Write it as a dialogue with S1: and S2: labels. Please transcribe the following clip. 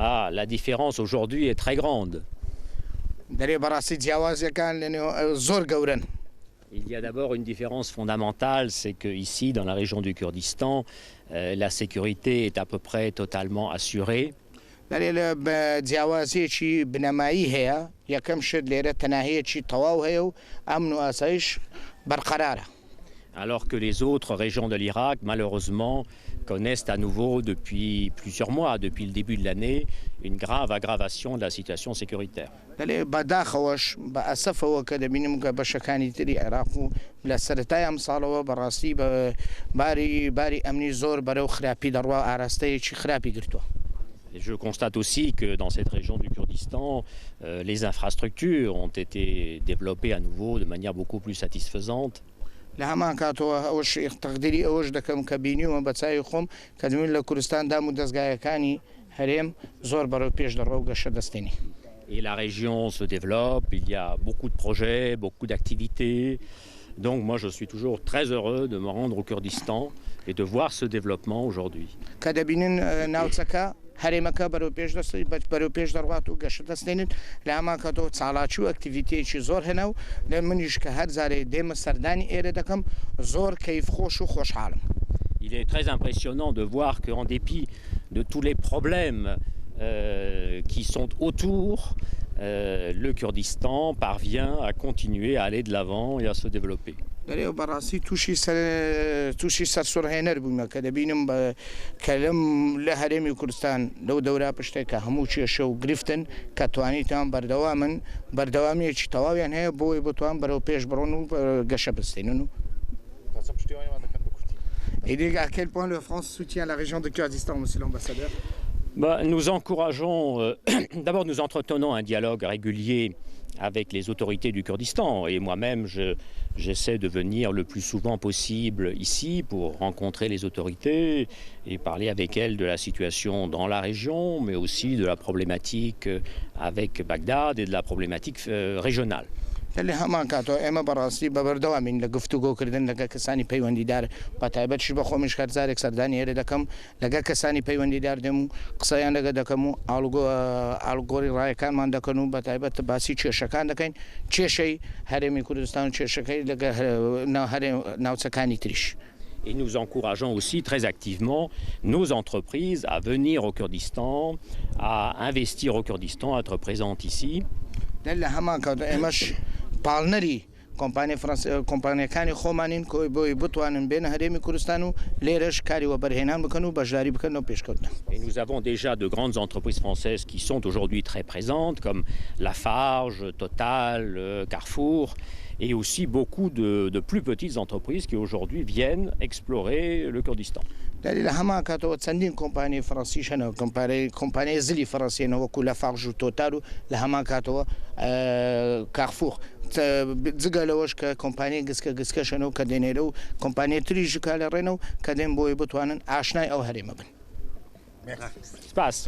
S1: Ah, la différence aujourd'hui est très grande. Il y a d'abord une différence fondamentale, c'est qu'ici, dans la région du Kurdistan, la sécurité est à peu près totalement assurée. Alors que les autres régions de l'Irak, malheureusement, connaissent à nouveau depuis plusieurs mois, depuis le début de l'année, une grave aggravation de la situation sécuritaire. Et je constate aussi que dans cette région du Kurdistan, les infrastructures ont été développées à nouveau de manière beaucoup plus satisfaisante.
S2: لهمان کاتەوە ئەوش تەقدیری ئەوەش دەکەم کە بینیومە بە چاوی خۆم کە دەمێن لە کوردستان دام و دەستگایەکانی هەرێم زۆر بەرەو پێش دەڕۆ و گەشە دەستێنی.
S1: Et la région se développe, il y a beaucoup de projets, beaucoup d'activités. Donc moi je suis toujours très heureux de me rendre au Kurdistan et de voir ce développement aujourd'hui.
S2: کە دەبینن ناوچەکە هەرێمەکە بەرەو پێش دەستی بەرەو پێش دەڕوات و گەشە دەستێنن لە هەمان کاتەوە چاڵاکی و ئەکتیڤیتەیەکی زۆر هەنا و لە منیش کە هەر جارێ دێمە سەردانی ئێرە دەکەم زۆر کەیفخۆش و خۆشحاڵم.
S1: Il est très impressionnant de voir qu'en dépit de tous les problèmes qui sont autour, le Kurdistan parvient à continuer à aller de l'avant et à se développer.
S2: دەرێ بەڕاستی تووشی سەرسوڕهێنەر بوومە کە دەبینم کە لەم لە هەرێمی کوردستان لەو دەورا پشتێک کە هەموو کێشە و گرفتن کە توانیتان بەردەوامن بەردەوامیەکی تەواویان هەیە بۆی بتوان بەرەو پێش بڕۆن و گەشە بستێنن و Et à quel point la France soutient la région de Kurdistan, monsieur l'ambassadeur?
S1: Nous encourageons, d'abord nous entretenons un dialogue régulier avec les autorités du Kurdistan et moi-même j'essaie de venir le plus souvent possible ici pour rencontrer les autorités et parler avec elles de la situation dans la région mais aussi de la problématique avec Bagdad et de la problématique régionale.
S2: اللي همان كاتو اما براسي ببردوا من لگفتگو کردن لگا کسانی پیوندیدار بتایبتش بخو مش کارزارک سردانی هره دکم لگا کسانی پیوندیدار دمو قصایان لگا دکمو الگوری رای کان من دکنو بتایبت باسی چشکان دکین چشی هرمی کردستان چشکی لگا ناوڅکانی تریش.
S1: Et nous encourageons aussi très activement nos entreprises à venir au Kurdistan, à investir au Kurdistan, à être présentes ici.
S2: پالنەری کۆمپانیەکانی خۆمانین کۆی بۆی بتوانن بێنە هەرێمی کوردستان و لێرەش کاری وەبەرهێنان بکەن و بەشداری بکەن و پێشکەوتن.
S1: Et nous avons déjà de grandes entreprises françaises qui sont aujourd'hui très présentes comme Lafarge, Total, Carrefour et aussi beaucoup de plus petites entreprises qui aujourd'hui viennent explorer le Kurdistan.
S2: دلیل هەمان کاتەوە چەندین کۆمپانیای فەڕەنسیش هەنەوە کۆمپانیای زلی فەڕەنسیەنە وەکو لەفاڕژ و تۆتال و لە هەمان کاتەوە کارفوخ جگە لەوەش کە کۆمپانیای گسکەشەنەوە کە دێنێرە و کۆمپانیای تریژ کا لە ڕێنەوە کە دێن بۆی بتوانن ئاشنای ئەو هەرێمە بن.
S1: Space.